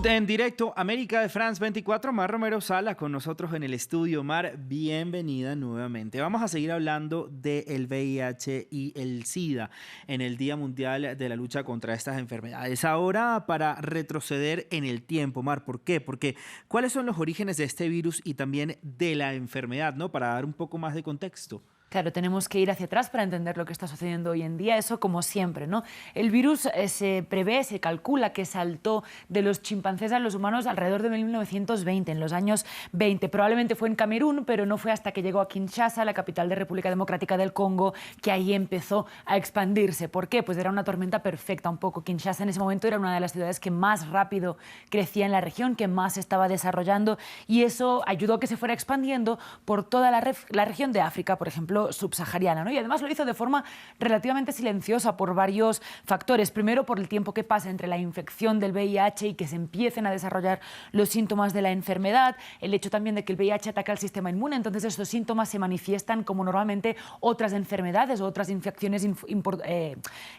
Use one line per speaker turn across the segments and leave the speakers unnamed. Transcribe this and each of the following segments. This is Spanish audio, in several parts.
Salud en directo, América de France 24, Mar Romero Sala con nosotros en el estudio. Mar, bienvenida nuevamente. Vamos a seguir hablando del VIH y el SIDA en el Día Mundial de la Lucha contra estas enfermedades. Ahora, para retroceder en el tiempo, Mar, ¿por qué? Porque ¿cuáles son los orígenes de este virus y también de la enfermedad, ¿no? Para dar un poco más de contexto.
Claro, tenemos que ir hacia atrás para entender lo que está sucediendo hoy en día. Eso como siempre, ¿no? El virus se prevé, se calcula que saltó de los chimpancés a los humanos alrededor de 1920, en los años 20. Probablemente fue en Camerún, pero no fue hasta que llegó a Kinshasa, la capital de República Democrática del Congo, que ahí empezó a expandirse. ¿Por qué? Pues era una tormenta perfecta un poco. Kinshasa en ese momento era una de las ciudades que más rápido crecía en la región, que más se estaba desarrollando, y eso ayudó a que se fuera expandiendo por toda la región de África, por ejemplo, subsahariana, ¿no? Y además lo hizo de forma relativamente silenciosa por varios factores. Primero, por el tiempo que pasa entre la infección del VIH y que se empiecen a desarrollar los síntomas de la enfermedad, el hecho también de que el VIH ataca el sistema inmune, entonces estos síntomas se manifiestan como normalmente otras enfermedades o otras infecciones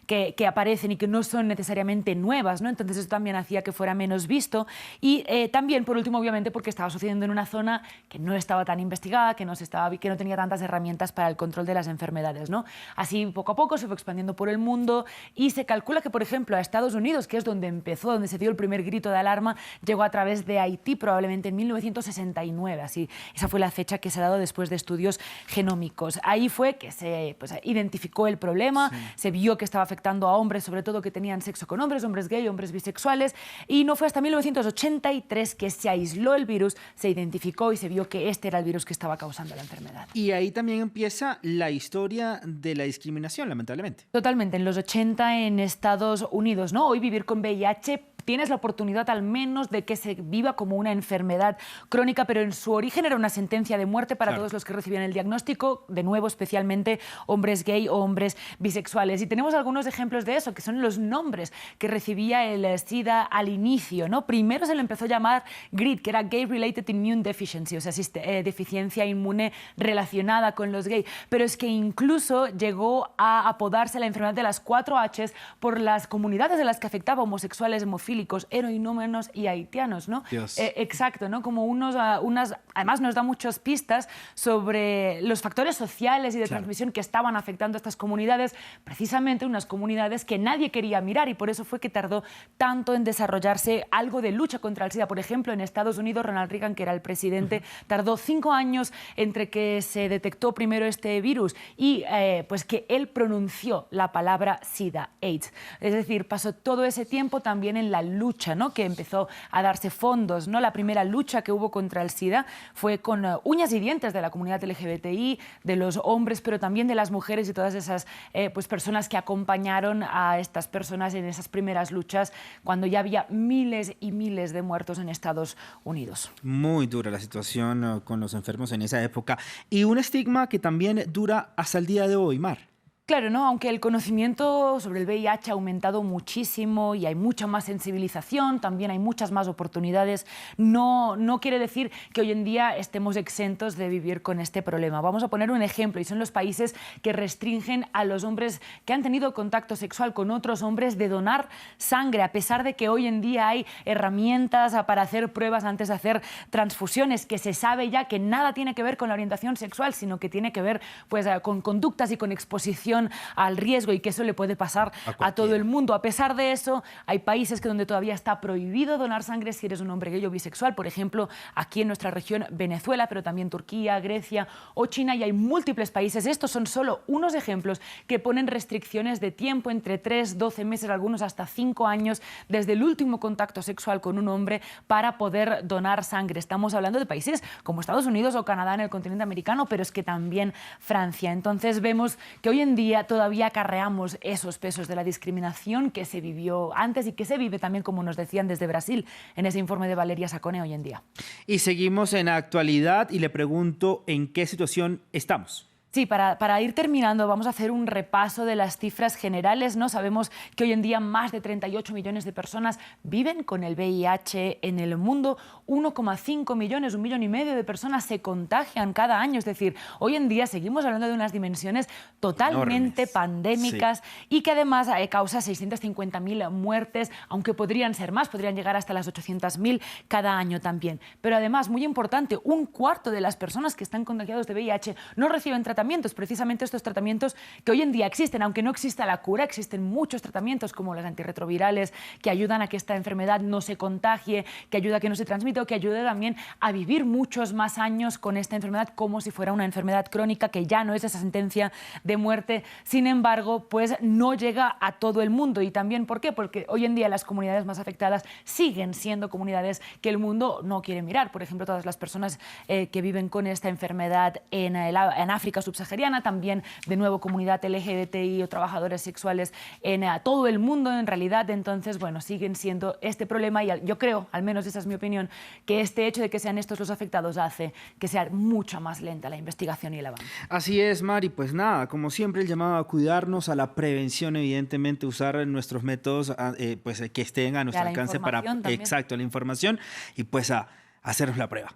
que aparecen y que no son necesariamente nuevas, ¿no? Entonces eso también hacía que fuera menos visto y también, por último, obviamente, porque estaba sucediendo en una zona que no estaba tan investigada, que no tenía tantas herramientas para el control de las enfermedades, ¿no? Así, poco a poco, se fue expandiendo por el mundo y se calcula que, por ejemplo, a Estados Unidos, que es donde empezó, donde se dio el primer grito de alarma, llegó a través de Haití, probablemente en 1969. Así, esa fue la fecha que se ha dado después de estudios genómicos. Ahí fue que se identificó el problema, sí. Se vio que estaba afectando a hombres, sobre todo que tenían sexo con hombres, hombres gay, hombres bisexuales, y no fue hasta 1983 que se aisló el virus, se identificó y se vio que este era el virus que estaba causando la enfermedad.
Y ahí también empieza la historia de la discriminación, lamentablemente.
Totalmente, en los 80 en Estados Unidos, ¿no? Hoy vivir con VIH tienes la oportunidad al menos de que se viva como una enfermedad crónica, pero en su origen era una sentencia de muerte para todos los que recibían el diagnóstico, de nuevo especialmente hombres gay o hombres bisexuales. Y tenemos algunos ejemplos de eso, que son los nombres que recibía el SIDA al inicio, ¿no? Primero se le empezó a llamar GRID, que era Gay Related Immune Deficiency, o sea, deficiencia inmune relacionada con los gays, pero es que incluso llegó a apodarse la enfermedad de las 4 Hs por las comunidades de las que afectaba: homosexuales, hemofílicos, heroinómanos y haitianos, ¿no? Exacto, ¿no? Como además nos da muchas pistas sobre los factores sociales y de transmisión que estaban afectando a estas comunidades, precisamente unas comunidades que nadie quería mirar, y por eso fue que tardó tanto en desarrollarse algo de lucha contra el SIDA. Por ejemplo, en Estados Unidos, Ronald Reagan, que era el presidente, tardó 5 años entre que se detectó primero este virus y pues que él pronunció la palabra SIDA, AIDS. Es decir, pasó todo ese tiempo también en la lucha, ¿no? Que empezó a darse fondos, ¿no? La primera lucha que hubo contra el SIDA fue con uñas y dientes de la comunidad LGBTI, de los hombres, pero también de las mujeres y todas esas pues personas que acompañaron a estas personas en esas primeras luchas, cuando ya había miles y miles de muertos en Estados Unidos.
Muy dura la situación con los enfermos en esa época, y un estigma que también dura hasta el día de hoy, Mar.
Claro, ¿no? Aunque el conocimiento sobre el VIH ha aumentado muchísimo y hay mucha más sensibilización, también hay muchas más oportunidades, no quiere decir que hoy en día estemos exentos de vivir con este problema. Vamos a poner un ejemplo, y son los países que restringen a los hombres que han tenido contacto sexual con otros hombres de donar sangre, a pesar de que hoy en día hay herramientas para hacer pruebas antes de hacer transfusiones, que se sabe ya que nada tiene que ver con la orientación sexual, sino que tiene que ver pues, con conductas y con exposición al riesgo, y que eso le puede pasar a todo el mundo. A pesar de eso, hay países donde todavía está prohibido donar sangre si eres un hombre gay o bisexual. Por ejemplo, aquí en nuestra región, Venezuela, pero también Turquía, Grecia o China, y hay múltiples países. Estos son solo unos ejemplos que ponen restricciones de tiempo entre 3, 12 meses, algunos hasta 5 años, desde el último contacto sexual con un hombre para poder donar sangre. Estamos hablando de países como Estados Unidos o Canadá en el continente americano, pero es que también Francia. Entonces vemos que hoy en día todavía acarreamos esos pesos de la discriminación que se vivió antes y que se vive también, como nos decían desde Brasil, en ese informe de Valeria Sacone hoy en día.
Y seguimos en actualidad y le pregunto en qué situación estamos.
Sí, para ir terminando, vamos a hacer un repaso de las cifras generales, ¿no? Sabemos que hoy en día más de 38 millones de personas viven con el VIH en el mundo. 1,5 millones, 1,5 millones de personas se contagian cada año. Es decir, hoy en día seguimos hablando de unas dimensiones totalmente pandémicas, sí, y que además causa 650.000 muertes, aunque podrían ser más, podrían llegar hasta las 800.000 cada año también. Pero además, muy importante, un cuarto de las personas que están contagiados de VIH no reciben tratamientos, precisamente estos tratamientos que hoy en día existen, aunque no exista la cura, existen muchos tratamientos como los antirretrovirales que ayudan a que esta enfermedad no se contagie, que ayuda a que no se transmita o que ayude también a vivir muchos más años con esta enfermedad como si fuera una enfermedad crónica que ya no es esa sentencia de muerte. Sin embargo, pues no llega a todo el mundo. ¿Y también por qué? Porque hoy en día las comunidades más afectadas siguen siendo comunidades que el mundo no quiere mirar. Por ejemplo, todas las personas que viven con esta enfermedad en África subsahariana, también de nuevo comunidad LGBTI o trabajadores sexuales en todo el mundo en realidad. Entonces, bueno, siguen siendo este problema y yo creo, al menos esa es mi opinión, que este hecho de que sean estos los afectados hace que sea mucho más lenta la investigación y el avance.
Así es, Mari, pues nada, como siempre el llamado a cuidarnos, a la prevención, evidentemente usar nuestros métodos pues, que estén a nuestro alcance para, exacto, la información y pues a hacernos la prueba.